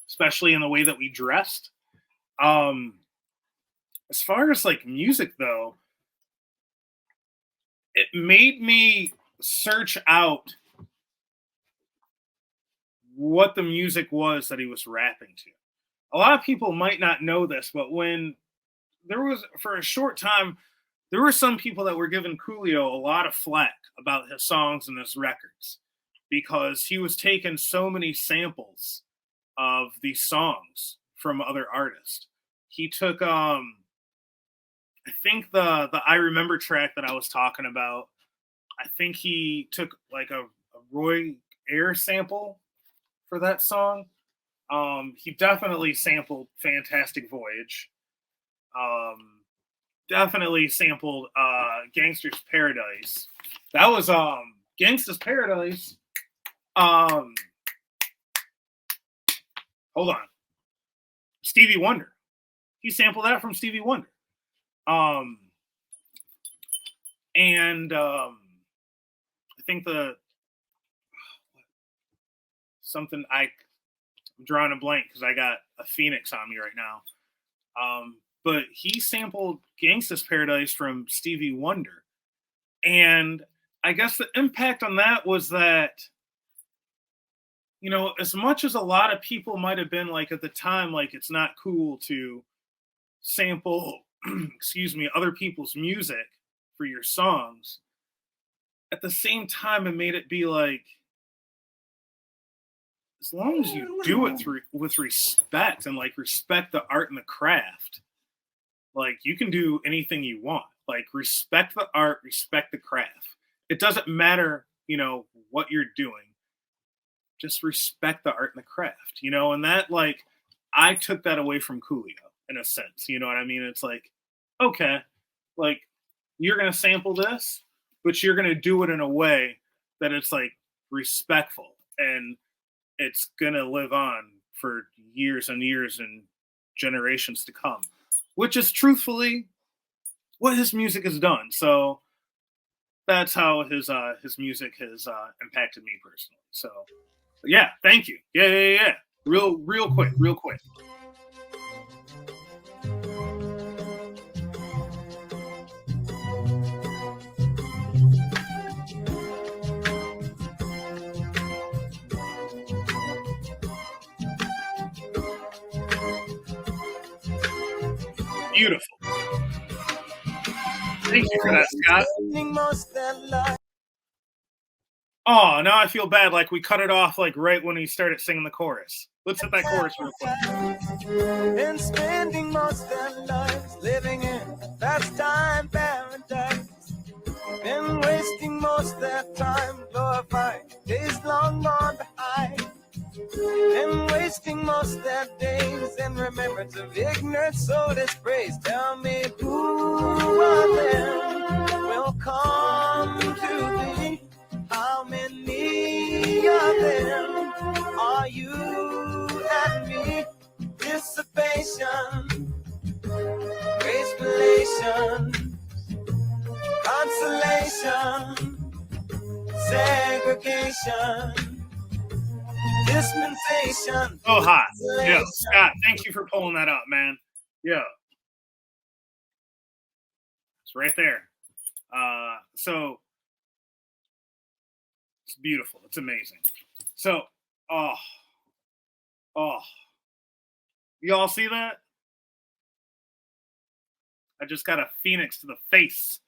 especially in the way that we dressed. As far as like music though, it made me search out what the music was that he was rapping to. A lot of people might not know this, but when there was, for a short time, there were some people that were giving Coolio a lot of flack about his songs and his records because he was taking so many samples of these songs from other artists. He took, I think the I Remember track that I was talking about, I think he took like a Roy Ayers sample for that song. He definitely sampled Fantastic Voyage. Definitely sampled Gangster's Paradise. That was Gangster's Paradise. Hold on. Stevie Wonder. He sampled that from Stevie Wonder. And I think I'm drawing a blank because I got a Phoenix on me right now. But he sampled Gangsta's Paradise from Stevie Wonder. And I guess the impact on that was that, you know, as much as a lot of people might have been like at the time, like it's not cool to sample, excuse me, other people's music for your songs, at the same time, it made it be like, as long as you do it with respect and like respect the art and the craft, like you can do anything you want. Like respect the art, respect the craft. It doesn't matter, you know, what you're doing. Just respect the art and the craft, you know, and that like I took that away from Coolio in a sense. You know what I mean? It's like, okay, like you're gonna sample this, but you're gonna do it in a way that it's like respectful and it's gonna live on for years and years and generations to come, which is truthfully what his music has done. So that's how his music has impacted me personally. So yeah, thank you. Yeah. Real quick. Beautiful. Thank you for that, Scott. Oh, now I feel bad. Like we cut it off like right when he started singing the chorus. Let's hit that chorus real quick. And spending most their lives living in pastime paradise. Been wasting most their time glorifying days long gone behind. Been wasting most their days in remembrance of ignorance, so dispraise. Tell me who of them will come to thee? How many of them are you and me? Dissipation, grace, relation, consolation, segregation, dispensation. Oh, hot. Yo, Scott, thank you for pulling that up, man. Yo. It's right there. So it's beautiful. It's amazing. So, oh. Y'all see that? I just got a Phoenix to the face.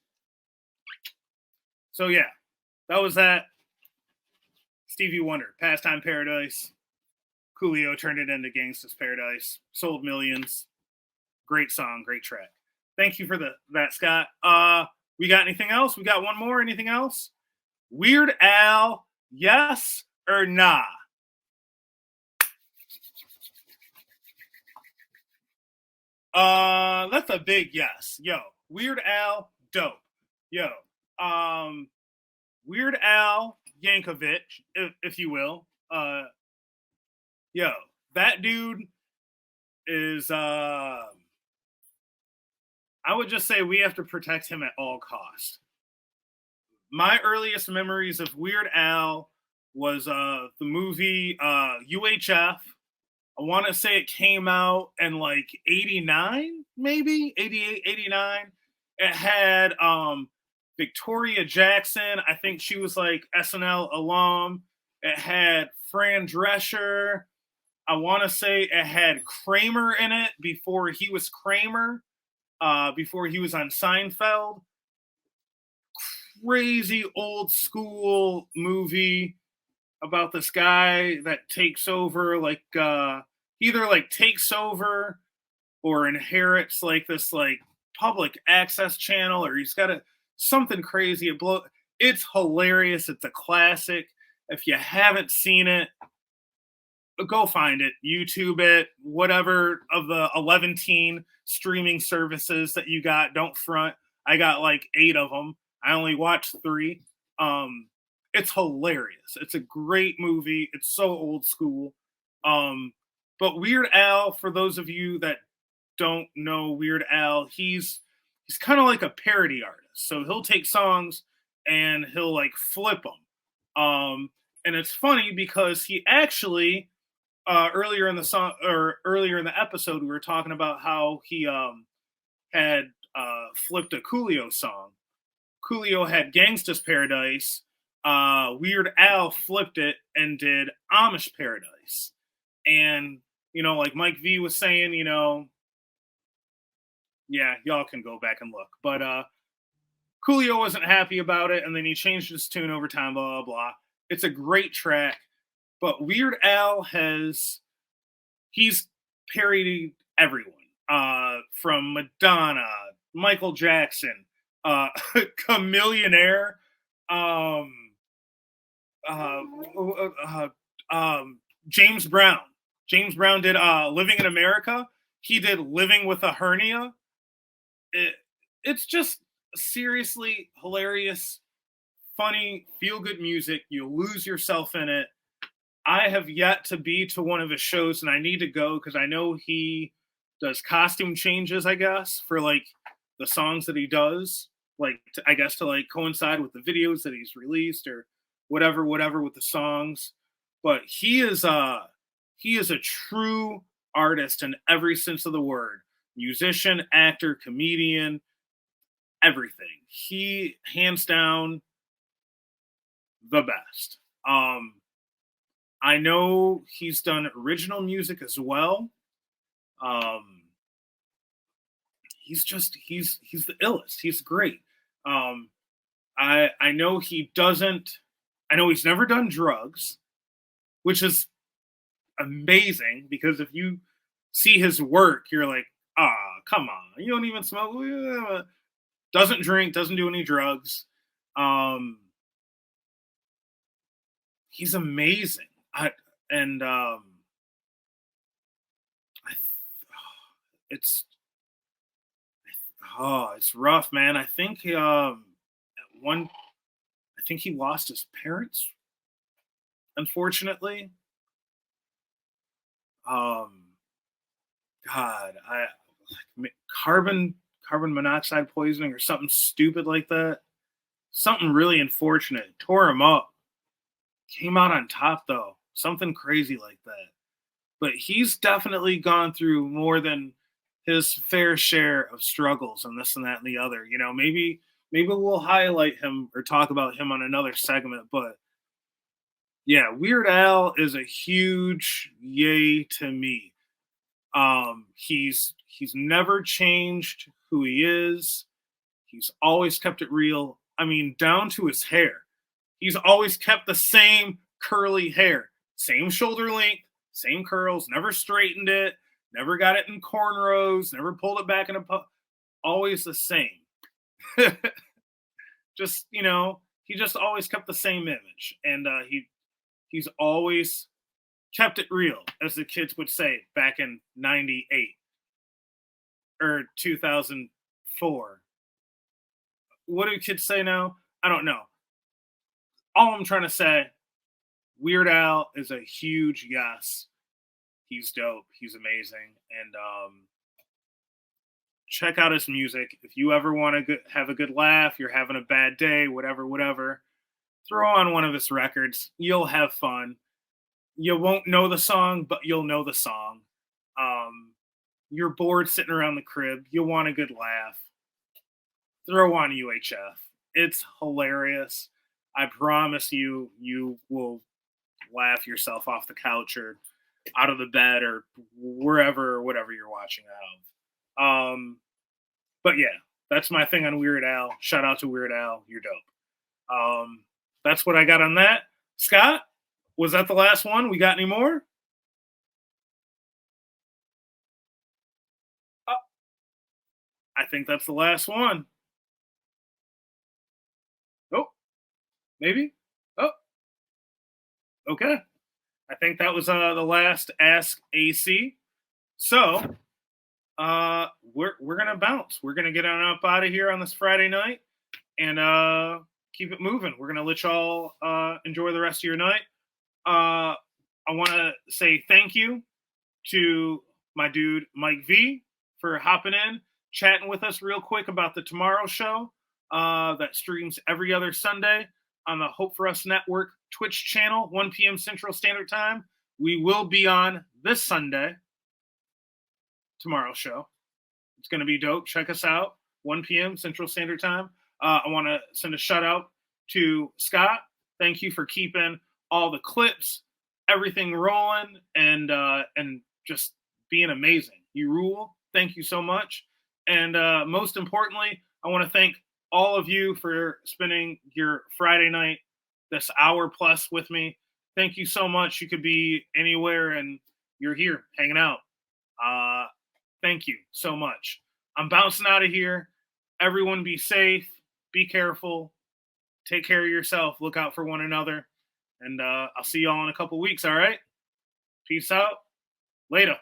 So yeah, that was that. Stevie Wonder, Pastime Paradise. Coolio turned it into Gangsta's Paradise. Sold millions. Great song, great track. Thank you for that, Scott. We got anything else? We got one more. Anything else? Weird Al, yes or nah? That's a big yes. Yo, Weird Al, dope. Yo, Weird Al Yankovic, if you will. Yo, that dude is I would just say we have to protect him at all costs. My earliest memories of Weird Al was the movie UHF. I want to say it came out in like 89, maybe 88, 89. It had Victoria Jackson. I think she was like SNL alum. It had Fran Drescher. I want to say it had Kramer in it before he was Kramer, before he was on Seinfeld. Crazy old school movie about this guy that takes over, like either like takes over or inherits like this like public access channel, or he's got something crazy. It's hilarious. It's a classic. If you haven't seen it, go find it, YouTube it, whatever of the 11 streaming services that you got. Don't front. I got like 8 of them. I only watched 3. It's hilarious. It's a great movie. It's so old school. But Weird Al, for those of you that don't know Weird Al, he's kind of like a parody artist. So he'll take songs and he'll like flip them. And it's funny because he actually earlier in the song or earlier in the episode, we were talking about how he had flipped a Coolio song. Coolio had Gangsta's Paradise. Weird Al flipped it and did Amish Paradise. And, you know, like Mike V was saying, you know, yeah, y'all can go back and look. But Coolio wasn't happy about it, and then he changed his tune over time, blah, blah, blah. It's a great track. But Weird Al he's parodied everyone. From Madonna, Michael Jackson, Chameleonaire, James Brown. James Brown did Living in America. He did Living with a Hernia. It's just seriously hilarious, funny, feel-good music. You lose yourself in it. I have yet to be to one of his shows, and I need to go because I know he does costume changes, I guess, for like the songs that he does, like I guess to like coincide with the videos that he's released or whatever with the songs. But he is a true artist in every sense of the word. Musician, actor, comedian, everything. He hands down the best. I know he's done original music as well. He's the illest. He's great. I know he doesn't. I know he's never done drugs, which is amazing because if you see his work, you're like, come on, you don't even smoke. Doesn't drink, doesn't do any drugs. He's amazing. It's rough, man. I think he lost his parents, unfortunately. Carbon monoxide poisoning or something stupid like that. Something really unfortunate. Tore him up. Came out on top though. Something crazy like that. But he's definitely gone through more than his fair share of struggles and this and that and the other. You know, maybe we'll highlight him or talk about him on another segment. But yeah, Weird Al is a huge yay to me. He's never changed who he is. He's always kept it real. I mean, down to his hair. He's always kept the same curly hair, same shoulder length, same curls, never straightened it, never got it in cornrows, never pulled it back in always the same. Just, you know, he just always kept the same image. And he's always kept it real, as the kids would say back in 98 or 2004. what do kids say now? I don't know. All I'm trying to say, Weird Al is a huge yes. He's dope. He's amazing. And check out his music. If you ever want to have a good laugh, you're having a bad day, whatever, throw on one of his records. You'll have fun. You won't know the song, but you'll know the song. You're bored sitting around the crib. You want a good laugh. Throw on UHF. It's hilarious. I promise you, you will laugh yourself off the couch or out of the bed or wherever or whatever you're watching out of. But yeah, that's my thing on Weird Al. Shout out to Weird Al. You're dope. That's what I got on that. Scott, was that the last one? We got any more? Oh, I think that's the last one. Oh, maybe. Oh, okay. I think that was the last Ask AC. So we're gonna bounce. We're gonna get on up out of here on this Friday night and keep it moving. We're gonna let y'all enjoy the rest of your night. I want to say thank you to my dude Mike V for hopping in, chatting with us real quick about the Tomorrow Show that streams every other Sunday on the Hope for Us Network Twitch channel, 1 p.m. Central Standard Time. We will be on this Sunday, Tomorrow Show. It's going to be dope. Check us out, 1 p.m. Central Standard Time. I want to send a shout out to Scott. Thank you for keeping all the clips, everything rolling, and just being amazing. You rule. Thank you so much. And most importantly, I want to thank all of you for spending your Friday night, this hour plus with me. Thank you so much. You could be anywhere and you're here hanging out. Thank you so much. I'm bouncing out of here. Everyone be safe. Be careful. Take care of yourself. Look out for one another. And I'll see y'all in a couple weeks, all right? Peace out. Later.